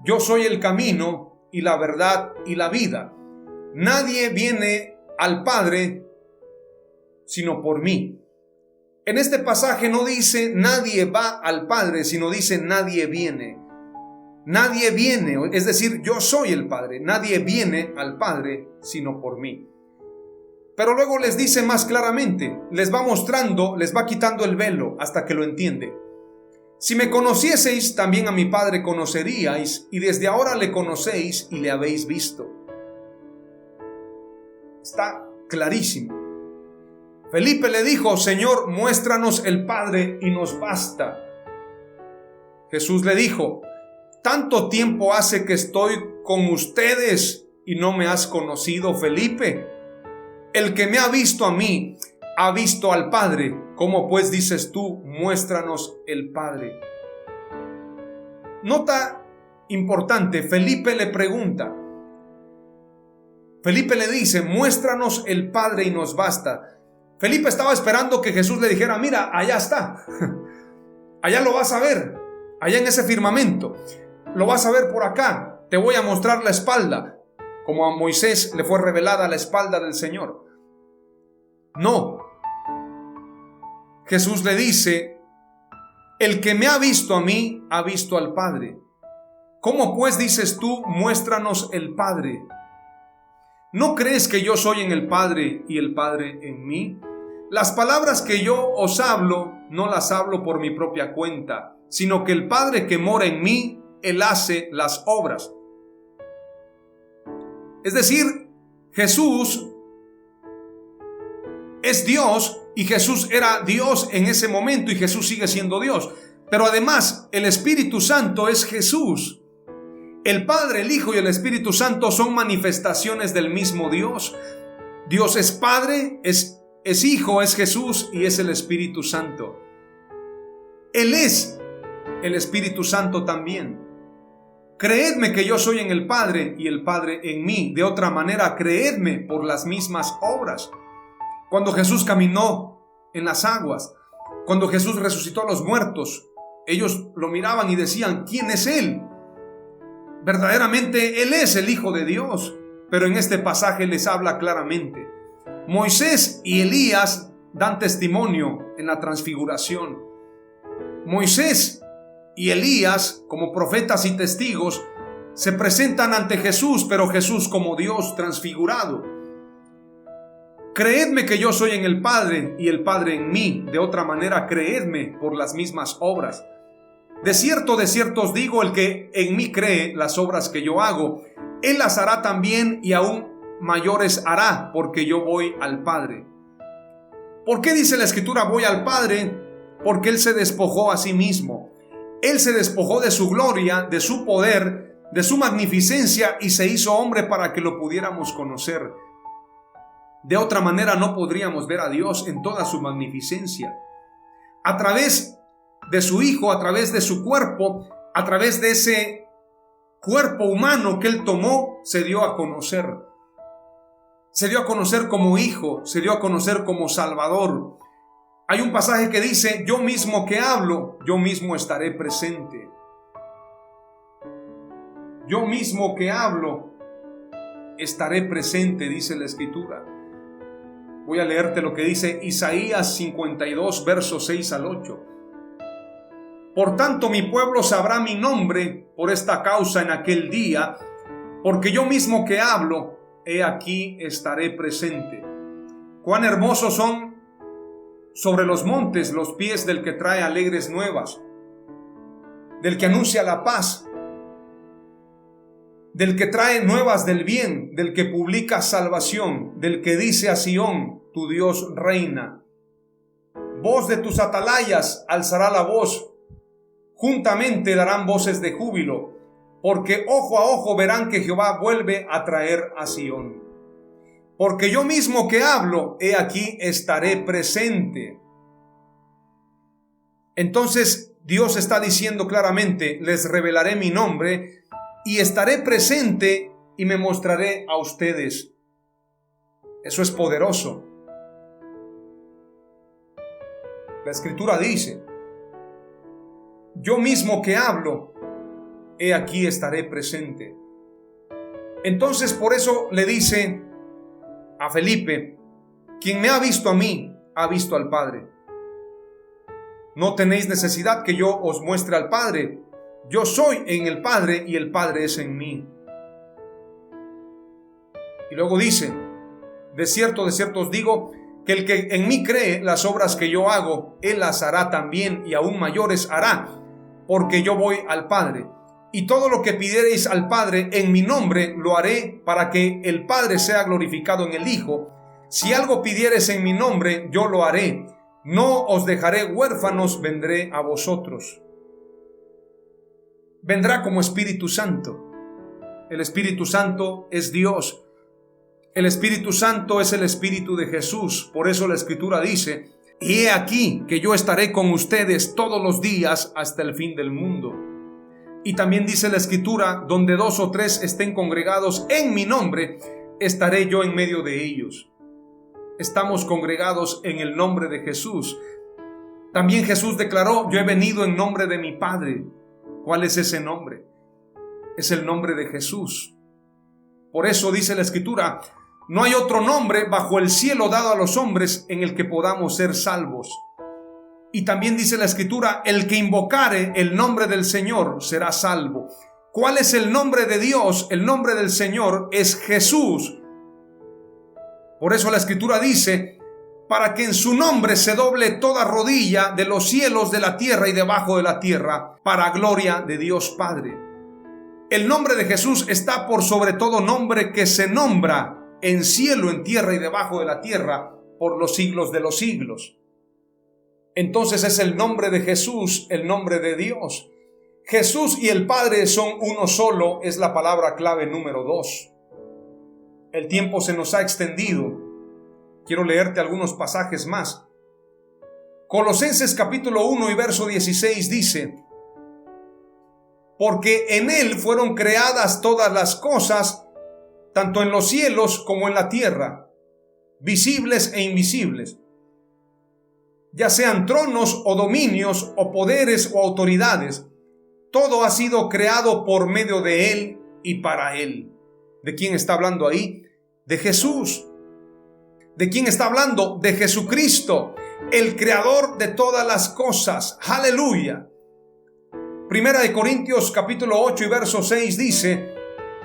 yo soy el camino y la verdad y la vida. Nadie viene al Padre sino por mí. En este pasaje no dice nadie va al Padre, sino dice nadie viene. Nadie viene, es decir, yo soy el Padre. Nadie viene al Padre sino por mí. Pero luego les dice más claramente, les va mostrando, les va quitando el velo hasta que lo entiende. Si me conocieseis, también a mi Padre conoceríais, y desde ahora le conocéis y le habéis visto. Está clarísimo. Felipe le dijo, Señor, muéstranos el Padre y nos basta. Jesús le dijo, tanto tiempo hace que estoy con ustedes y no me has conocido, Felipe. El que me ha visto a mí, ha visto al Padre. ¿Cómo pues dices tú, muéstranos el Padre? Nota importante, Felipe le pregunta. Felipe le dice, muéstranos el Padre y nos basta. Felipe estaba esperando que Jesús le dijera, mira, allá está. Allá lo vas a ver, allá en ese firmamento. Lo vas a ver por acá, te voy a mostrar la espalda. Como a Moisés le fue revelada la espalda del Señor. No. Jesús le dice, el que me ha visto a mí, ha visto al Padre. ¿Cómo pues dices tú, muéstranos el Padre? ¿No crees que yo soy en el Padre y el Padre en mí? Las palabras que yo os hablo, no las hablo por mi propia cuenta, sino que el Padre que mora en mí, Él hace las obras. Es decir, Jesús es Dios y Jesús era Dios en ese momento y Jesús sigue siendo Dios. Pero además, el Espíritu Santo es Jesús. El Padre, el Hijo y el Espíritu Santo son manifestaciones del mismo Dios. Dios es Padre, es Hijo, es Jesús y es el Espíritu Santo. Él es el Espíritu Santo también. Creedme que yo soy en el Padre y el Padre en mí. De otra manera, creedme por las mismas obras. Cuando Jesús caminó en las aguas, cuando Jesús resucitó a los muertos, ellos lo miraban y decían, ¿quién es Él? Verdaderamente Él es el Hijo de Dios. Pero en este pasaje les habla claramente. Moisés y Elías dan testimonio en la transfiguración. Moisés y Elías, como profetas y testigos, se presentan ante Jesús, pero Jesús como Dios transfigurado. Creedme que yo soy en el Padre y el Padre en mí. De otra manera, creedme por las mismas obras. De cierto os digo, el que en mí cree las obras que yo hago, él las hará también y aún mayores hará, porque yo voy al Padre. ¿Por qué dice la Escritura voy al Padre? Porque Él se despojó a sí mismo. Él se despojó de su gloria, de su poder, de su magnificencia y se hizo hombre para que lo pudiéramos conocer. De otra manera no podríamos ver a Dios en toda su magnificencia. A través de su Hijo, a través de su cuerpo, a través de ese cuerpo humano que Él tomó, se dio a conocer. Se dio a conocer como Hijo, se dio a conocer como Salvador. Hay un pasaje que dice, yo mismo que hablo, yo mismo estaré presente. Yo mismo que hablo, estaré presente, dice la Escritura. Voy a leerte lo que dice Isaías 52, versos 6 al 8. Por tanto, mi pueblo sabrá mi nombre por esta causa en aquel día, porque yo mismo que hablo, he aquí estaré presente. Cuán hermosos son sobre los montes los pies del que trae alegres nuevas, del que anuncia la paz, del que trae nuevas del bien, del que publica salvación, del que dice a Sión, tu Dios reina. Voz de tus atalayas alzará la voz, juntamente darán voces de júbilo, porque ojo a ojo verán que Jehová vuelve a traer a Sión. Porque yo mismo que hablo, he aquí estaré presente. Entonces Dios está diciendo claramente, les revelaré mi nombre y estaré presente y me mostraré a ustedes. Eso es poderoso. La Escritura dice, yo mismo que hablo, he aquí estaré presente. Entonces por eso le dice a Felipe, quien me ha visto a mí, ha visto al Padre. No tenéis necesidad que yo os muestre al Padre. Yo soy en el Padre y el Padre es en mí. Y luego dice, de cierto os digo, que el que en mí cree, las obras que yo hago, él las hará también y aún mayores hará, porque yo voy al Padre. Y todo lo que pidiereis al Padre en mi nombre, lo haré para que el Padre sea glorificado en el Hijo. Si algo pidiereis en mi nombre, yo lo haré. No os dejaré huérfanos, vendré a vosotros. Vendrá como Espíritu Santo. El Espíritu Santo es Dios. El Espíritu Santo es el Espíritu de Jesús. Por eso la Escritura dice, y he aquí que yo estaré con ustedes todos los días hasta el fin del mundo. Y también dice la Escritura, donde 2 o 3 estén congregados en mi nombre, estaré yo en medio de ellos. Estamos congregados en el nombre de Jesús. También Jesús declaró, yo he venido en nombre de mi Padre. ¿Cuál es ese nombre? Es el nombre de Jesús. Por eso dice la Escritura, no hay otro nombre bajo el cielo dado a los hombres en el que podamos ser salvos. Y también dice la Escritura, el que invocare el nombre del Señor será salvo. ¿Cuál es el nombre de Dios? El nombre del Señor es Jesús. Por eso la Escritura dice, para que en su nombre se doble toda rodilla de los cielos, de la tierra y debajo de la tierra, para gloria de Dios Padre. El nombre de Jesús está por sobre todo nombre que se nombra en cielo, en tierra y debajo de la tierra, por los siglos de los siglos. Entonces es el nombre de Jesús, el nombre de Dios. Jesús y el Padre son uno solo, es la palabra clave número 2. El tiempo se nos ha extendido. Quiero leerte algunos pasajes más. Colosenses capítulo 1 y verso 16 dice, porque en Él fueron creadas todas las cosas, tanto en los cielos como en la tierra, visibles e invisibles, ya sean tronos o dominios o poderes o autoridades. Todo ha sido creado por medio de Él y para Él. ¿De quién está hablando ahí? De Jesús. ¿De quién está hablando? De Jesucristo, el creador de todas las cosas. ¡Aleluya! Primera de Corintios capítulo 8 y verso 6 dice,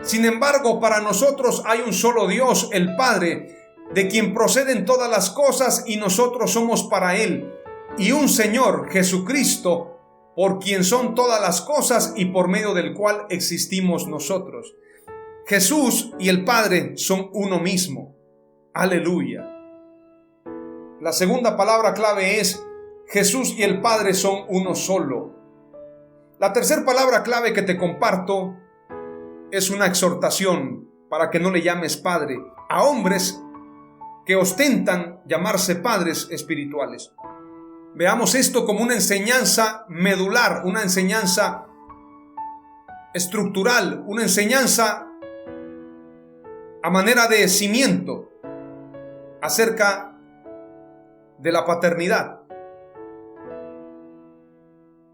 sin embargo, para nosotros hay un solo Dios, el Padre, de quien proceden todas las cosas y nosotros somos para Él, y un Señor, Jesucristo, por quien son todas las cosas y por medio del cual existimos nosotros. Jesús y el Padre son uno mismo. Aleluya. La segunda palabra clave es Jesús y el Padre son uno solo. La tercera palabra clave que te comparto es una exhortación para que no le llames padre a hombres que ostentan llamarse padres espirituales. Veamos esto como una enseñanza medular, una enseñanza estructural, una enseñanza a manera de cimiento acerca de la paternidad.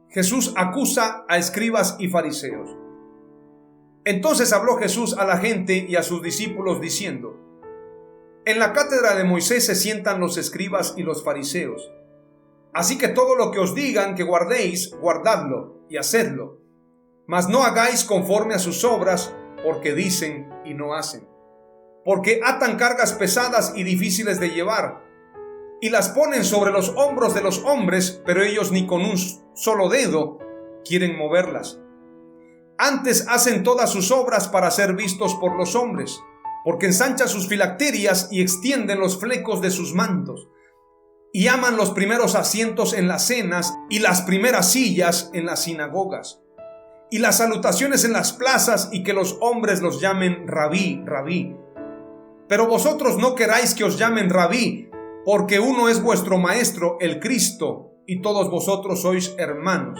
Jesús acusa a escribas y fariseos. Entonces habló Jesús a la gente y a sus discípulos diciendo, en la cátedra de Moisés se sientan los escribas y los fariseos. Así que todo lo que os digan que guardéis, guardadlo y hacedlo. Mas no hagáis conforme a sus obras, porque dicen y no hacen. Porque atan cargas pesadas y difíciles de llevar, y las ponen sobre los hombros de los hombres, pero ellos ni con un solo dedo quieren moverlas. Antes hacen todas sus obras para ser vistos por los hombres, porque ensanchan sus filacterias y extienden los flecos de sus mantos, y aman los primeros asientos en las cenas y las primeras sillas en las sinagogas, y las salutaciones en las plazas, y que los hombres los llamen rabí, rabí. Pero vosotros no queráis que os llamen rabí, porque uno es vuestro maestro, el Cristo, y todos vosotros sois hermanos.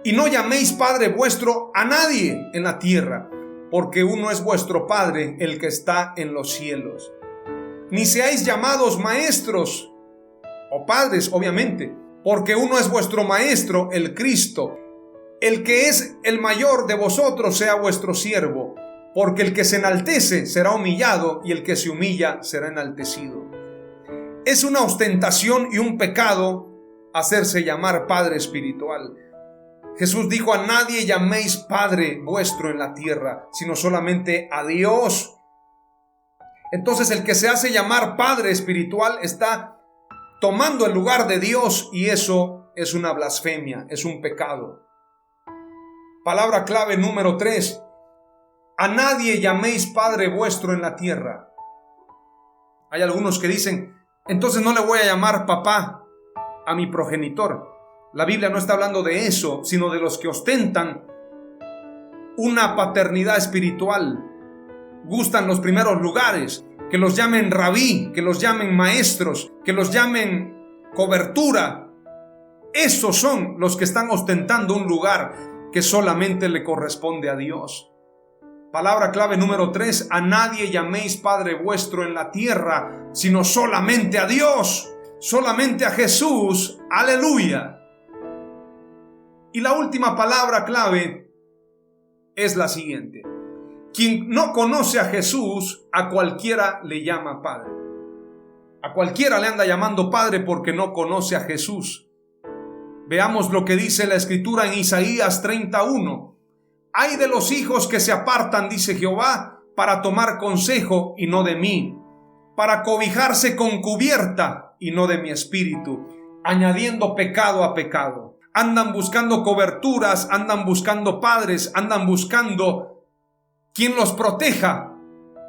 Y no llaméis Padre vuestro a nadie en la tierra, porque uno es vuestro Padre, el que está en los cielos. Ni seáis llamados maestros, o padres, obviamente, porque uno es vuestro maestro, el Cristo. El que es el mayor de vosotros sea vuestro siervo, porque el que se enaltece será humillado, y el que se humilla será enaltecido. Es una ostentación y un pecado hacerse llamar padre espiritual. Jesús dijo: a nadie llaméis Padre vuestro en la tierra, sino solamente a Dios. Entonces el que se hace llamar Padre espiritual está tomando el lugar de Dios, y eso es una blasfemia, es un pecado. Palabra clave número 3. A nadie llaméis Padre vuestro en la tierra. Hay algunos que dicen: entonces no le voy a llamar papá a mi progenitor. La Biblia no está hablando de eso, sino de los que ostentan una paternidad espiritual. Gustan los primeros lugares, que los llamen rabí, que los llamen maestros, que los llamen cobertura. Esos son los que están ostentando un lugar que solamente le corresponde a Dios. Palabra clave número 3. A nadie llaméis Padre vuestro en la tierra, sino solamente a Dios, solamente a Jesús. Aleluya. Y la última palabra clave es la siguiente: quien no conoce a Jesús, a cualquiera le llama Padre. A cualquiera le anda llamando Padre porque no conoce a Jesús. Veamos lo que dice la Escritura en Isaías 31. Ay de los hijos que se apartan, dice Jehová, para tomar consejo y no de mí, para cobijarse con cubierta y no de mi espíritu, añadiendo pecado a pecado. Andan buscando coberturas, andan buscando padres, andan buscando quien los proteja,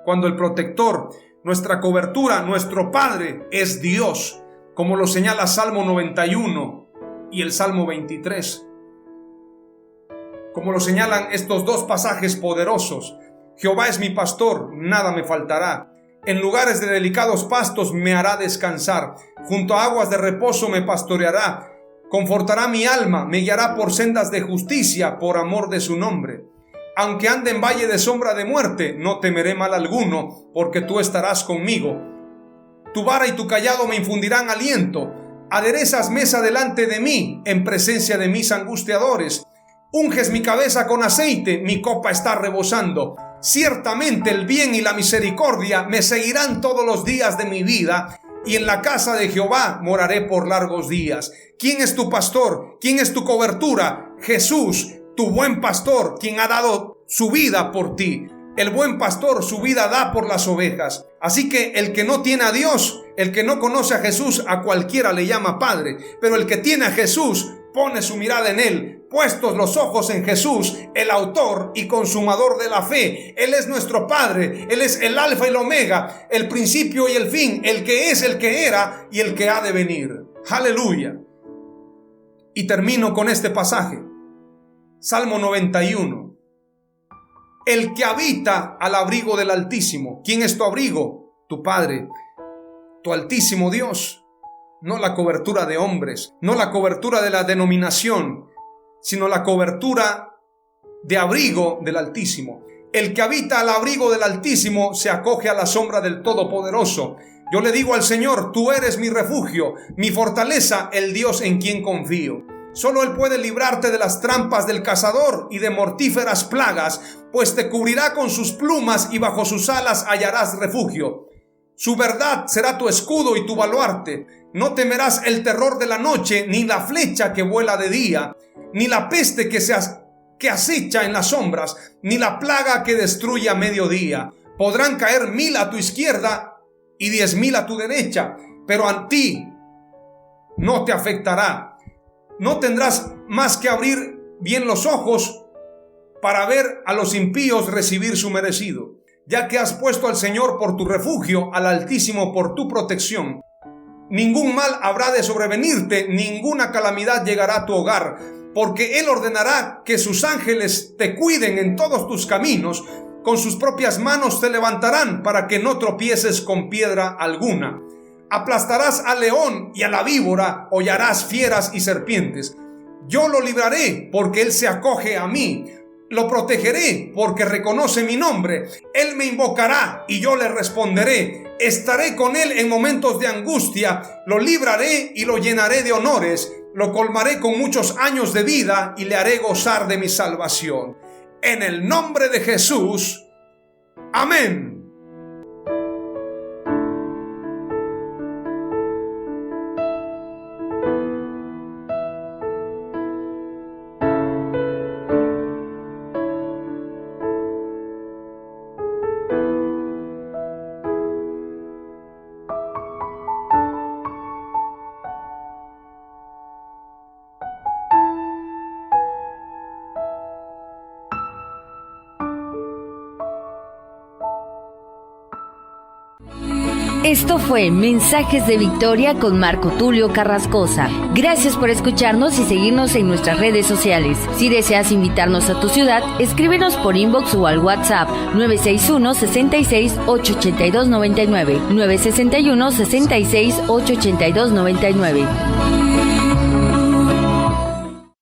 cuando el protector, nuestra cobertura, nuestro Padre es Dios, como lo señala Salmo 91 y el Salmo 23. Como lo señalan estos dos pasajes poderosos: Jehová es mi pastor, nada me faltará. En lugares de delicados pastos me hará descansar, junto a aguas de reposo me pastoreará. Confortará mi alma, me guiará por sendas de justicia, por amor de su nombre. Aunque ande en valle de sombra de muerte, no temeré mal alguno, porque tú estarás conmigo. Tu vara y tu cayado me infundirán aliento. Aderezas mesa delante de mí, en presencia de mis angustiadores. Unges mi cabeza con aceite, mi copa está rebosando. Ciertamente el bien y la misericordia me seguirán todos los días de mi vida, y en la casa de Jehová moraré por largos días. ¿Quién es tu pastor? ¿Quién es tu cobertura? Jesús, tu buen pastor, quien ha dado su vida por ti. El buen pastor su vida da por las ovejas. Así que el que no tiene a Dios, el que no conoce a Jesús, a cualquiera le llama Padre. Pero el que tiene a Jesús, pone su mirada en Él, puestos los ojos en Jesús, el autor y consumador de la fe. Él es nuestro Padre, Él es el alfa y el omega, el principio y el fin, el que es, el que era y el que ha de venir. Aleluya. Y termino con este pasaje. Salmo 91. El que habita al abrigo del Altísimo. ¿Quién es tu abrigo? Tu Padre, tu Altísimo Dios. No la cobertura de hombres, no la cobertura de la denominación, sino la cobertura de abrigo del Altísimo. El que habita al abrigo del Altísimo se acoge a la sombra del Todopoderoso. Yo le digo al Señor: tú eres mi refugio, mi fortaleza, el Dios en quien confío. Solo Él puede librarte de las trampas del cazador y de mortíferas plagas, pues te cubrirá con sus plumas y bajo sus alas hallarás refugio. Su verdad será tu escudo y tu baluarte. No temerás el terror de la noche, ni la flecha que vuela de día, ni la peste que acecha en las sombras, ni la plaga que destruye a mediodía. Podrán caer 1000 a tu izquierda y 10,000 a tu derecha, pero a ti no te afectará. No tendrás más que abrir bien los ojos para ver a los impíos recibir su merecido. Ya que has puesto al Señor por tu refugio, al Altísimo por tu protección, ningún mal habrá de sobrevenirte, ninguna calamidad llegará a tu hogar, porque Él ordenará que sus ángeles te cuiden en todos tus caminos. Con sus propias manos te levantarán para que no tropieces con piedra alguna. Aplastarás al león y a la víbora, hollarás fieras y serpientes. Yo lo libraré porque Él se acoge a mí. Lo protegeré porque reconoce mi nombre. Él me invocará y yo le responderé. Estaré con él en momentos de angustia. Lo libraré y lo llenaré de honores. Lo colmaré con muchos años de vida y le haré gozar de mi salvación. En el nombre de Jesús. Amén. Esto fue Mensajes de Victoria con Marco Tulio Carrascosa. Gracias por escucharnos y seguirnos en nuestras redes sociales. Si deseas invitarnos a tu ciudad, escríbenos por inbox o al WhatsApp 961-66-882-99, 961-66-882-99.